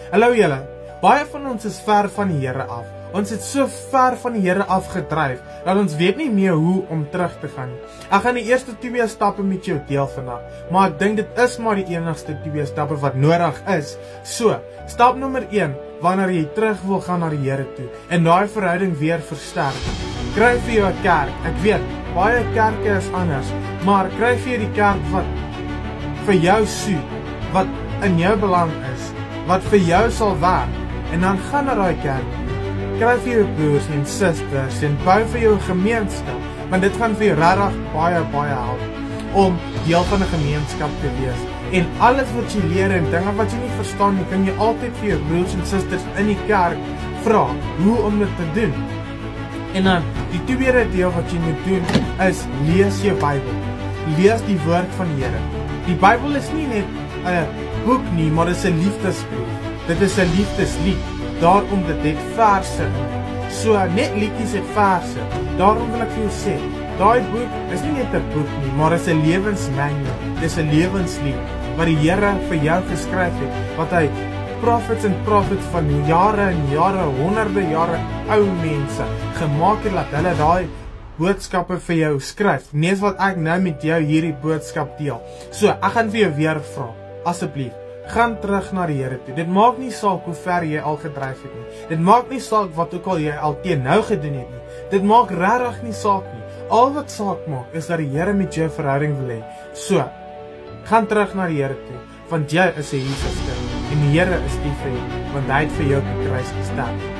Hallo julle, baie van ons is ver van die Here af. Ons het so ver van die Here afgedryf, dat ons weet nie meer hoe om terug te gaan nie. Ek gaan die eerste 2 stappe met jou deel vandag, maar ek dink dit is maar die enigste 2 stappe wat nodig is. So, stap nommer 1, wanneer jy terug wil gaan na die Here toe, en daai verhouding weer versterk. Kry vir jou 'n kerk. Ek weet, baie kerke is anders, maar kry vir jou die kerk wat vir jou soet, wat in jou belang is, wat vir jou sal werk, en dan gaan na daai kerk. Kry vir jou broers en susters en bou vir jou gemeenskap, want dit gaan vir jou regtig baie help om deel van 'n gemeenskap te wees. En alles wat jy leer en dinge wat jy nie verstaan nie, kan jy altyd vir jou broers en susters in die kerk vra hoe om dit te doen. En dan die tweede deel wat jy moet doen is lees jou Bybel. Lees die woord van die Here. Die Bybel is nie net 'n boek nie, maar dit is 'n liefdesbrief. Dit is 'n liefdeslied. Daarom dit het verse in. So net liedjies het verse. Daarom wil ek vir jou sê, daai boek is nie net 'n boek nie, maar is 'n lewensmanual. Dis 'n lewenslied wat die Here vir jou geskryf het, wat hy prophets van jare en jare, honderde jare ou mense gemaak het dat hulle daai boodskappe vir jou skryf. Net wat ek nou met jou hierdie boodskap deel. So, ek gaan vir jou weer vra, asseblief, gaan terug na die Here toe. Dit maak nie saak hoe ver jy al gedryf het nie. Dit maak nie saak wat ook al jy al teen nou gedoen het nie. Dit maak regtig nie saak nie. Al wat saak maak is dat die Here met jou verhouding wil hê. So, gaan terug na die Here toe, want jy is 'n Jesus kind en die Here is lief vir jou, want hy het vir jou op die kruis gesterf.